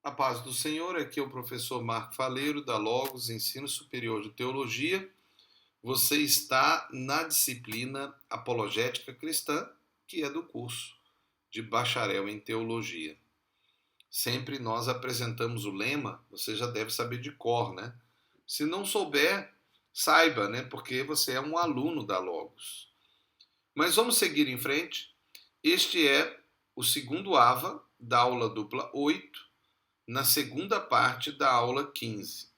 A paz do Senhor, aqui é o professor Marco Faleiro, da Logos Ensino Superior de Teologia. Você está na disciplina Apologética Cristã, que é do curso de Bacharel em Teologia. Sempre nós apresentamos o lema, você já deve saber de cor, né? Se não souber, saiba, né? Porque você é um aluno da Logos. Mas vamos seguir em frente. Este é o segundo AVA da aula dupla 8, na segunda parte da aula 15.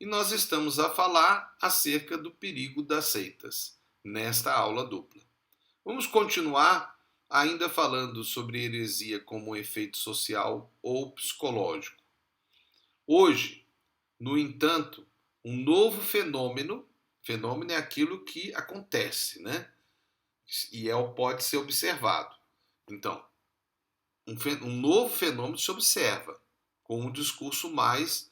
E nós estamos a falar acerca do perigo das seitas, nesta aula dupla. Vamos continuar ainda falando sobre heresia como um efeito social ou psicológico. Hoje, no entanto, um novo fenômeno é aquilo que acontece, né? E pode ser observado. Então, um novo fenômeno se observa, com um discurso mais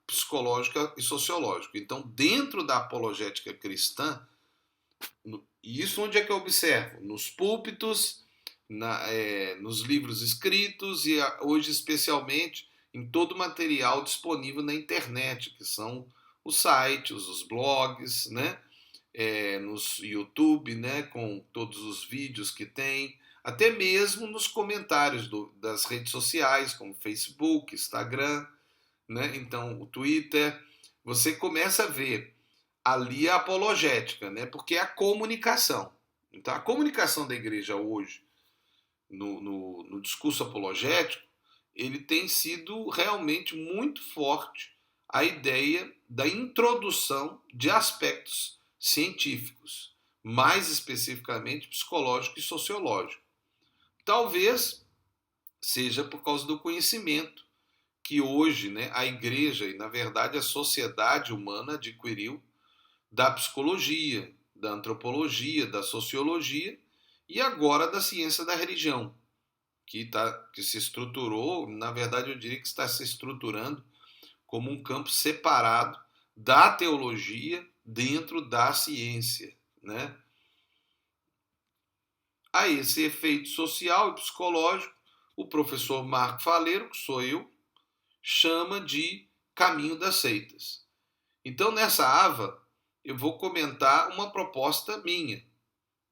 psicológico e sociológico. Então, dentro da apologética cristã, e isso onde é que eu observo? Nos púlpitos, nos livros escritos e hoje especialmente em todo o material disponível na internet, que são os sites, os blogs, né? Nos YouTube, né? Com todos os vídeos que tem, até mesmo nos comentários das redes sociais, como Facebook, Instagram, né? Então, o Twitter, você começa a ver ali a apologética, né? Porque é a comunicação. Então, a comunicação da igreja hoje, no discurso apologético, ele tem sido realmente muito forte a ideia da introdução de aspectos científicos, mais especificamente psicológico e sociológico. Talvez seja por causa do conhecimento que hoje, né, a igreja e, na verdade, a sociedade humana adquiriu da psicologia, da antropologia, da sociologia e agora da ciência da religião, que se estruturou, na verdade eu diria que está se estruturando como um campo separado da teologia dentro da ciência, né? A esse efeito social e psicológico, o professor Marco Faleiro, que sou eu, chama de caminho das seitas. Então, nessa AVA, eu vou comentar uma proposta minha,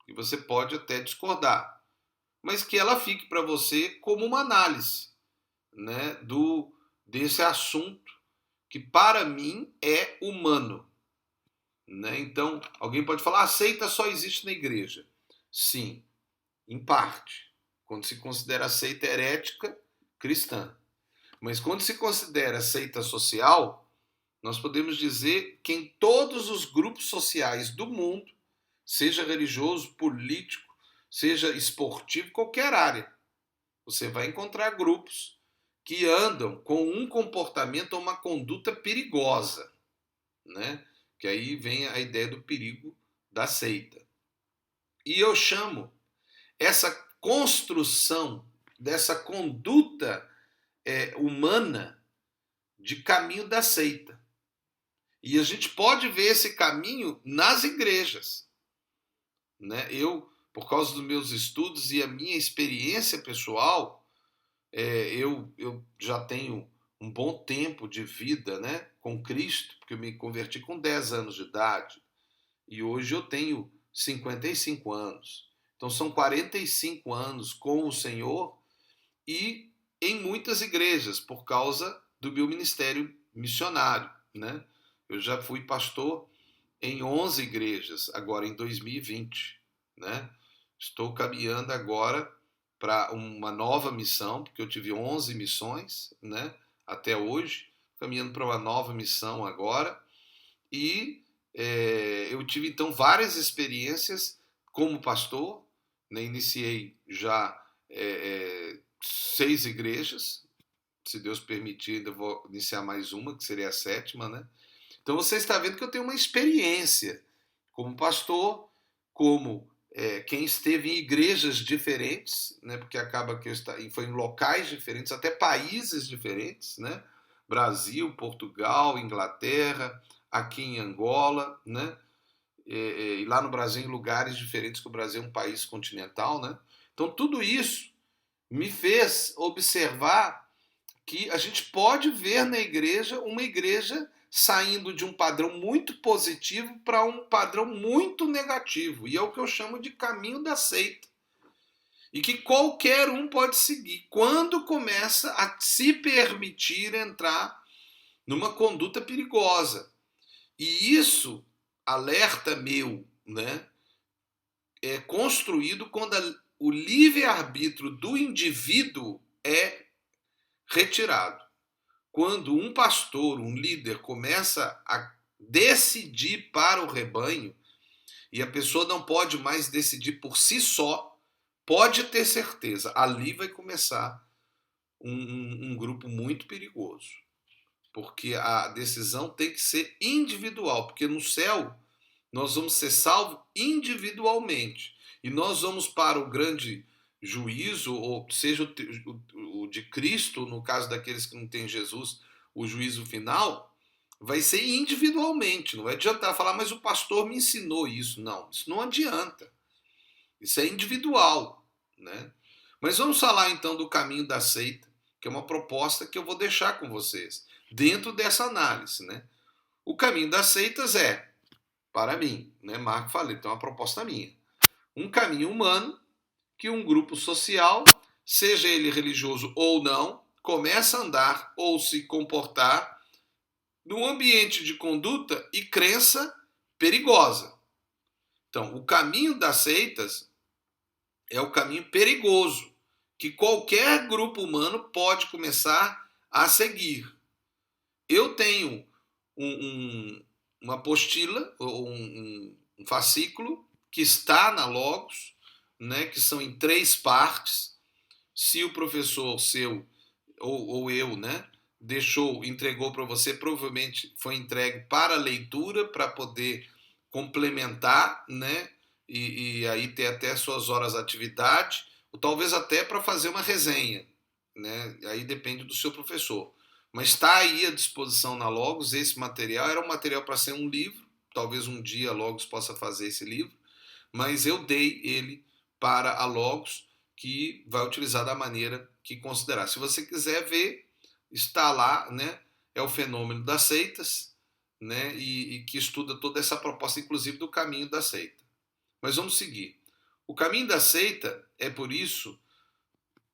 que você pode até discordar, mas que ela fique para você como uma análise, né, desse assunto que para mim é humano. Né? Então, alguém pode falar, a seita só existe na igreja. Sim, em parte, quando se considera a seita herética cristã. Mas quando se considera seita social, nós podemos dizer que em todos os grupos sociais do mundo, seja religioso, político, seja esportivo, qualquer área, você vai encontrar grupos que andam com um comportamento ou uma conduta perigosa, né? Que aí vem a ideia do perigo da seita. E eu chamo essa construção dessa conduta humana de caminho da seita. E a gente pode ver esse caminho nas igrejas. Né? Eu, por causa dos meus estudos e a minha experiência pessoal, eu já tenho um bom tempo de vida, né, com Cristo, porque eu me converti com 10 anos de idade. E hoje eu tenho 55 anos. Então são 45 anos com o Senhor e em muitas igrejas, por causa do meu ministério missionário, né? Eu já fui pastor em 11 igrejas, agora em 2020, né? Estou caminhando agora para uma nova missão, porque eu tive 11 missões, né? Até hoje, caminhando para uma nova missão agora. E eu tive, então, várias experiências como pastor, né? Iniciei já 6 igrejas, se Deus permitir, ainda vou iniciar mais uma, que seria a 7ª, né? Então você está vendo que eu tenho uma experiência como pastor, como quem esteve em igrejas diferentes, né? Porque acaba que foi em locais diferentes, até países diferentes, né? Brasil, Portugal, Inglaterra, aqui em Angola, né? E lá no Brasil em lugares diferentes, que o Brasil é um país continental, né? Então tudo isso me fez observar que a gente pode ver na igreja uma igreja saindo de um padrão muito positivo para um padrão muito negativo. E é o que eu chamo de caminho da seita. E que qualquer um pode seguir quando começa a se permitir entrar numa conduta perigosa. E isso, alerta meu, né, é construído quando o livre-arbítrio do indivíduo é retirado. Quando um pastor, um líder, começa a decidir para o rebanho, e a pessoa não pode mais decidir por si só, pode ter certeza, ali vai começar um grupo muito perigoso. Porque a decisão tem que ser individual, porque no céu nós vamos ser salvos individualmente. E nós vamos para o grande juízo, ou seja, o de Cristo, no caso daqueles que não têm Jesus, o juízo final, vai ser individualmente. Não vai adiantar falar, mas o pastor me ensinou isso. Não, isso não adianta. Isso é individual, né? Mas vamos falar então do caminho da seita, que é uma proposta que eu vou deixar com vocês, dentro dessa análise, né? O caminho das seitas é, para mim, né, Marco falei, então é uma proposta minha, um caminho humano que um grupo social, seja ele religioso ou não, começa a andar ou se comportar num ambiente de conduta e crença perigosa. Então, o caminho das seitas é o caminho perigoso que qualquer grupo humano pode começar a seguir. Eu tenho uma apostila, um fascículo, que está na Logos, né, que são em 3 partes. Se o professor seu, ou eu, né, entregou para você, provavelmente foi entregue para leitura, para poder complementar, né, e aí ter até suas horas de atividade, ou talvez até para fazer uma resenha, né, aí depende do seu professor. Mas está aí à disposição na Logos, esse material era um material para ser um livro, talvez um dia a Logos possa fazer esse livro, mas eu dei ele para a Logos, que vai utilizar da maneira que considerar. Se você quiser ver, está lá, né? É o Fenômeno das Seitas, né? E que estuda toda essa proposta, inclusive do caminho da seita. Mas vamos seguir. O caminho da seita é, por isso,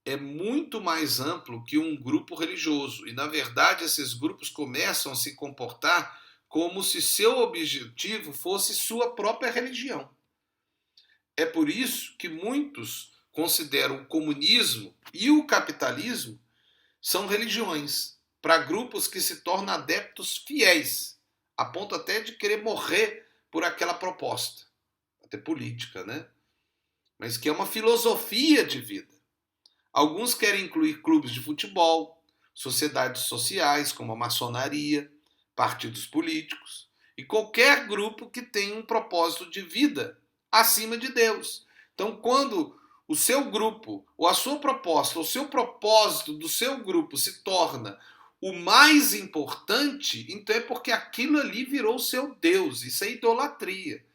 é muito mais amplo que um grupo religioso. E, na verdade, esses grupos começam a se comportar como se seu objetivo fosse sua própria religião. É por isso que muitos consideram o comunismo e o capitalismo são religiões, para grupos que se tornam adeptos fiéis, a ponto até de querer morrer por aquela proposta, até política, né? Mas que é uma filosofia de vida. Alguns querem incluir clubes de futebol, sociedades sociais como a maçonaria, partidos políticos e qualquer grupo que tenha um propósito de vida acima de Deus. Então, quando o seu grupo, ou a sua proposta, ou o seu propósito do seu grupo se torna o mais importante, então é porque aquilo ali virou o seu Deus. Isso é idolatria.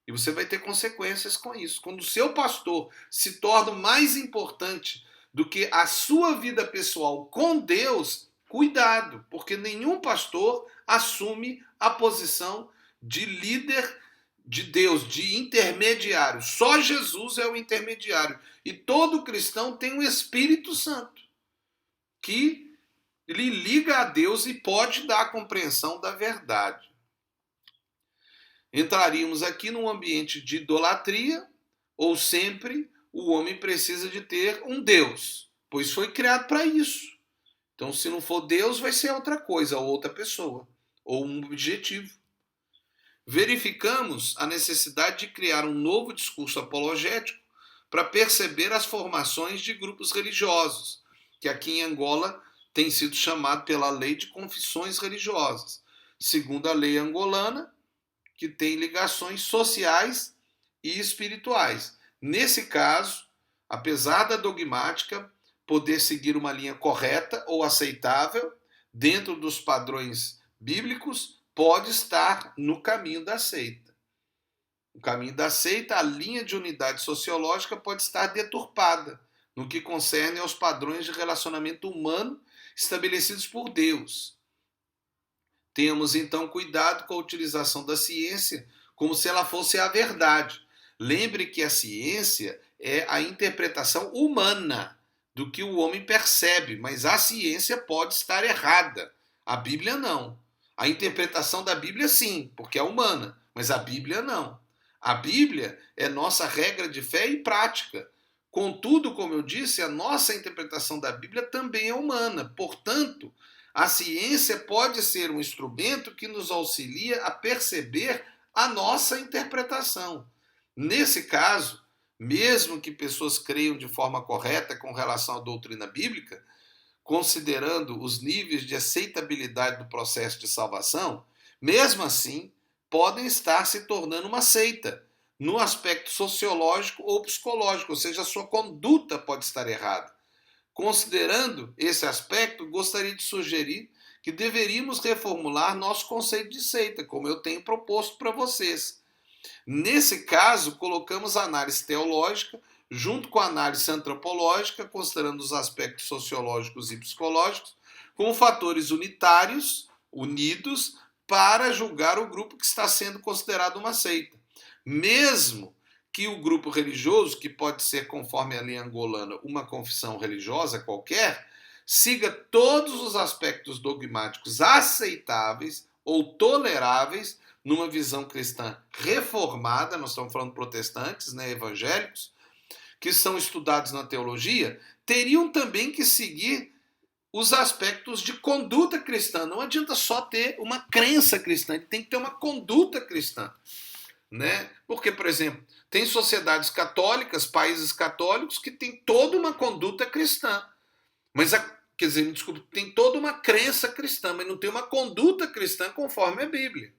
E você vai ter consequências com isso. Quando o seu pastor se torna mais importante do que a sua vida pessoal com Deus, cuidado, porque nenhum pastor assume a posição de líder de Deus, de intermediário. Só Jesus é o intermediário. E todo cristão tem o Espírito Santo, que lhe liga a Deus e pode dar a compreensão da verdade. Entraríamos aqui num ambiente de idolatria, ou sempre o homem precisa de ter um Deus, pois foi criado para isso. Então, se não for Deus, vai ser outra coisa, ou outra pessoa, ou um objetivo. Verificamos a necessidade de criar um novo discurso apologético para perceber as formações de grupos religiosos, que aqui em Angola tem sido chamado pela lei de confissões religiosas, segundo a lei angolana, que tem ligações sociais e espirituais. Nesse caso, apesar da dogmática poder seguir uma linha correta ou aceitável dentro dos padrões bíblicos, pode estar no caminho da seita. O caminho da seita, a linha de unidade sociológica pode estar deturpada, no que concerne aos padrões de relacionamento humano estabelecidos por Deus. Temos então cuidado com a utilização da ciência como se ela fosse a verdade. Lembre que a ciência é a interpretação humana do que o homem percebe, mas a ciência pode estar errada. A Bíblia não. A interpretação da Bíblia sim, porque é humana, mas a Bíblia não. A Bíblia é nossa regra de fé e prática. Contudo, como eu disse, a nossa interpretação da Bíblia também é humana. Portanto, a ciência pode ser um instrumento que nos auxilia a perceber a nossa interpretação. Nesse caso, mesmo que pessoas creiam de forma correta com relação à doutrina bíblica, considerando os níveis de aceitabilidade do processo de salvação, mesmo assim, podem estar se tornando uma seita, no aspecto sociológico ou psicológico, ou seja, a sua conduta pode estar errada. Considerando esse aspecto, gostaria de sugerir que deveríamos reformular nosso conceito de seita, como eu tenho proposto para vocês. Nesse caso, colocamos a análise teológica junto com a análise antropológica, considerando os aspectos sociológicos e psicológicos, como fatores unitários, unidos, para julgar o grupo que está sendo considerado uma seita. Mesmo que o grupo religioso, que pode ser, conforme a lei angolana, uma confissão religiosa qualquer, siga todos os aspectos dogmáticos aceitáveis ou toleráveis numa visão cristã reformada, nós estamos falando protestantes, né, evangélicos, que são estudados na teologia, teriam também que seguir os aspectos de conduta cristã. Não adianta só ter uma crença cristã, tem que ter uma conduta cristã. Né? Porque, por exemplo, tem sociedades católicas, países católicos, que têm toda uma conduta cristã. Mas, quer dizer, me desculpe, tem toda uma crença cristã, mas não tem uma conduta cristã conforme a Bíblia.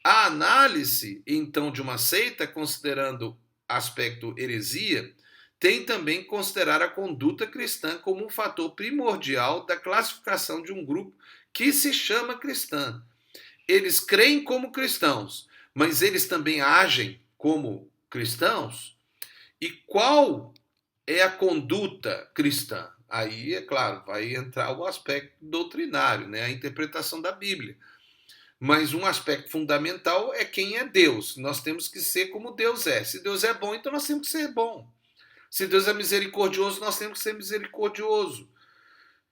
A análise, então, de uma seita, considerando aspecto heresia, tem também que considerar a conduta cristã como um fator primordial da classificação de um grupo que se chama cristã. Eles creem como cristãos, mas eles também agem como cristãos? E qual é a conduta cristã? Aí, é claro, vai entrar o aspecto doutrinário, né? A interpretação da Bíblia. Mas um aspecto fundamental é quem é Deus. Nós temos que ser como Deus é. Se Deus é bom, então nós temos que ser bom. Se Deus é misericordioso, nós temos que ser misericordioso.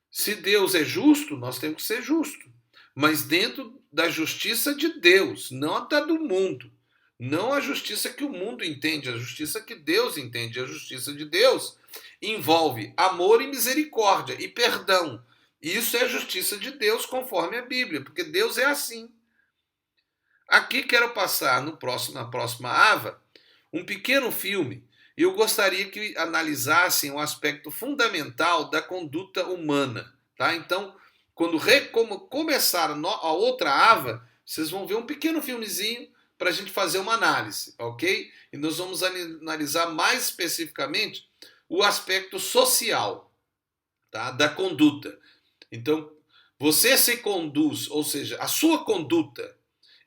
Se Deus é justo, nós temos que ser justo. Mas dentro da justiça de Deus, não a da do mundo. Não a justiça que o mundo entende, a justiça que Deus entende. A justiça de Deus envolve amor e misericórdia e perdão. Isso é a justiça de Deus conforme a Bíblia, porque Deus é assim. Aqui quero passar na próxima ava um pequeno filme. Eu gostaria que analisassem o aspecto fundamental da conduta humana. Tá? Então, quando começar a outra ava, vocês vão ver um pequeno filmezinho para a gente fazer uma análise, ok? E nós vamos analisar mais especificamente o aspecto social, tá? Da conduta. Então, você se conduz, ou seja, a sua conduta,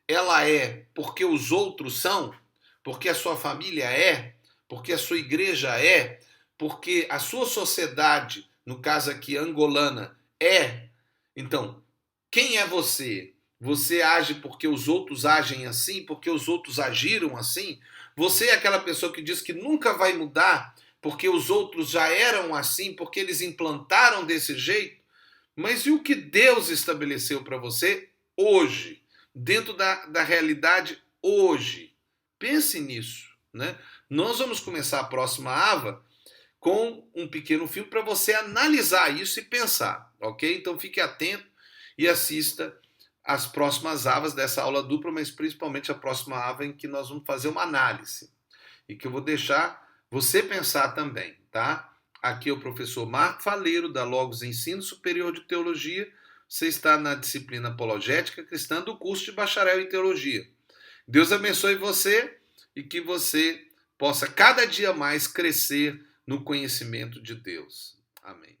ela é porque os outros são, porque a sua família é, porque a sua igreja é, porque a sua sociedade, no caso aqui angolana, é. Então, quem é você? Você age porque os outros agem assim, porque os outros agiram assim? Você é aquela pessoa que diz que nunca vai mudar porque os outros já eram assim, porque eles implantaram desse jeito? Mas e o que Deus estabeleceu para você hoje, dentro da realidade hoje? Pense nisso, né? Nós vamos começar a próxima ava com um pequeno filme para você analisar isso e pensar, ok? Então fique atento e assista as próximas avas dessa aula dupla, mas principalmente a próxima ava em que nós vamos fazer uma análise e que eu vou deixar você pensar também, tá? Aqui é o professor Marco Faleiro, da Logos Ensino Superior de Teologia. Você está na disciplina Apologética Cristã do curso de Bacharel em Teologia. Deus abençoe você e que você possa cada dia mais crescer no conhecimento de Deus. Amém.